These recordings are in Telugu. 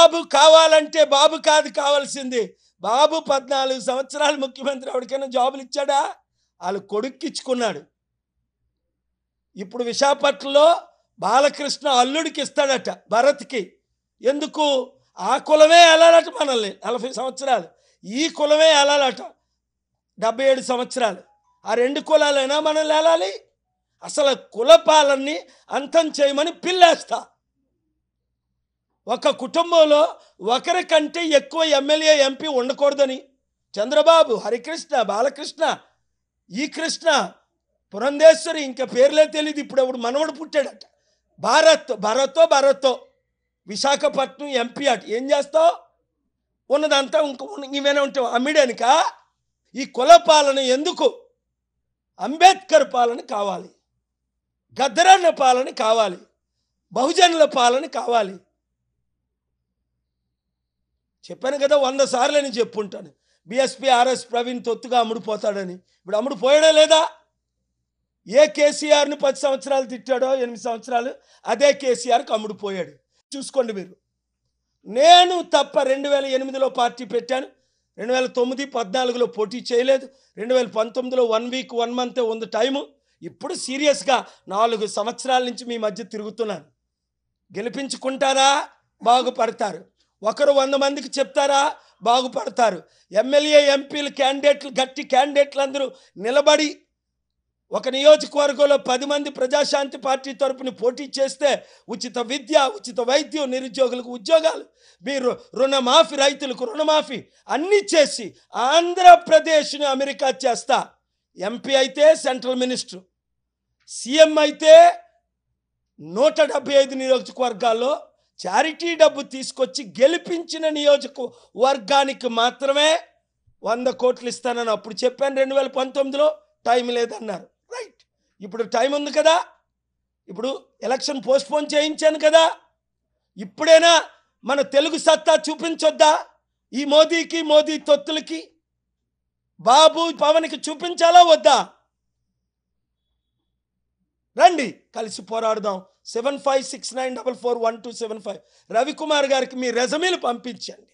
బాబు కావాలంటే బాబు కాదు కావాల్సింది. బాబు 14 సంవత్సరాలు ముఖ్యమంత్రి ఎవరికైనా జాబులు ఇచ్చాడా? వాళ్ళు కొడుక్కి ఇచ్చుకున్నాడు. ఇప్పుడు విశాఖపట్నంలో బాలకృష్ణ అల్లుడికి ఇస్తాడట, భరత్కి. ఎందుకు? ఆ కులమే వెళ్ళాలట మనల్ని 40 సంవత్సరాలు, ఈ కులమే వెళ్ళాలట 77 సంవత్సరాలు. ఆ 2 కులాలైనా మనల్ని వెళ్ళాలి. అసలు కుల పాలనని అంతం చేయమని పిల్లేస్తా. ఒక కుటుంబంలో ఒకరికంటే ఎక్కువ ఎమ్మెల్యే ఎంపీ ఉండకూడదని చంద్రబాబు, హరికృష్ణ, బాలకృష్ణ, ఈ కృష్ణ, పురంధేశ్వరి, ఇంకా పేర్లే తెలియదు. ఇప్పుడు మనవడు పుట్టాడట భరతో విశాఖపట్నం ఎంపీ అట. ఏం చేస్తావు? ఉన్నదంతా ఇవేనా ఉంటావు అమ్మిడానిక? ఈ కుల పాలన ఎందుకు? అంబేద్కర్ పాలన కావాలి, గద్దరన్న పాలన కావాలి, బహుజనుల పాలన కావాలి. చెప్పాను కదా 100 సార్లు అని చెప్పుంటాను. బీఎస్పీ ఆర్ఎస్ ప్రవీణ్ తొత్తుగా అమ్ముడుపోతాడని. ఇప్పుడు అమ్ముడుపోయాడా లేదా? ఏ కేసీఆర్ని 10 సంవత్సరాలు తిట్టాడో, 8 సంవత్సరాలు, అదే కేసీఆర్కి అమ్ముడుపోయాడు. చూసుకోండి మీరు. నేను తప్ప 2008లో పార్టీ పెట్టాను, 2009, 14లో పోటీ చేయలేదు, 2019లో 1 వీక్ 1 మంత్ ఉంది టైము. ఇప్పుడు సీరియస్గా 4 సంవత్సరాల నుంచి మీ మధ్య తిరుగుతున్నాను. గెలిపించుకుంటారా? బాగుపడతారు. ఒకరు 100 మందికి చెప్తారా? బాగుపడతారు. ఎమ్మెల్యే ఎంపీలు క్యాండిడేట్లు, గట్టి క్యాండిడేట్లు అందరూ నిలబడి ఒక నియోజకవర్గంలో 10 మంది ప్రజాశాంతి పార్టీ తరపున పోటీ చేస్తే ఉచిత విద్య, ఉచిత వైద్యం, నిరుద్యోగులకు ఉద్యోగాలు, మీరు రుణమాఫీ, రైతులకు రుణమాఫీ అన్నీ చేసి ఆంధ్రప్రదేశ్ని అమెరికా చేస్తా. ఎంపీ అయితే సెంట్రల్ మినిస్టర్, సీఎం అయితే 175 నియోజకవర్గాల్లో చారిటీ డబ్బు తీసుకొచ్చి గెలిపించిన నియోజకవర్గానికి మాత్రమే 100 కోట్లు ఇస్తానని అప్పుడు చెప్పాను. 2019లో టైం లేదన్నారు. రైట్, ఇప్పుడు టైం ఉంది కదా. ఇప్పుడు ఎలక్షన్ పోస్ట్పోన్ చేయించాను కదా. ఇప్పుడైనా మన తెలుగు సత్తా చూపించొద్దా? ఈ మోదీకి, మోదీ తొత్తులకి, బాబు పవన్కి చూపించాలా వద్దా? రండి కలిసి పోరాడదాం. 7569441275 రవికుమార్ గారికి మీ రెజమీలు పంపించండి.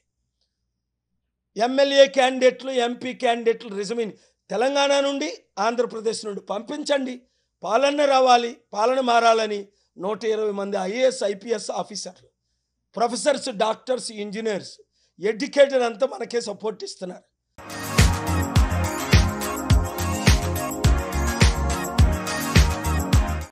ఎమ్మెల్యే క్యాండిడేట్లు, ఎంపీ క్యాండిడేట్లు రెజమీని తెలంగాణ నుండి, ఆంధ్రప్రదేశ్ నుండి పంపించండి. పాలన రావాలి, పాలన మారాలని 120 మంది ఐఏఎస్, ఐపీఎస్ ఆఫీసర్లు, ప్రొఫెసర్స్, డాక్టర్స్, ఇంజనీర్స్, ఎడ్యుకేటెడ్ అంతా మనకే సపోర్ట్ ఇస్తున్నారు.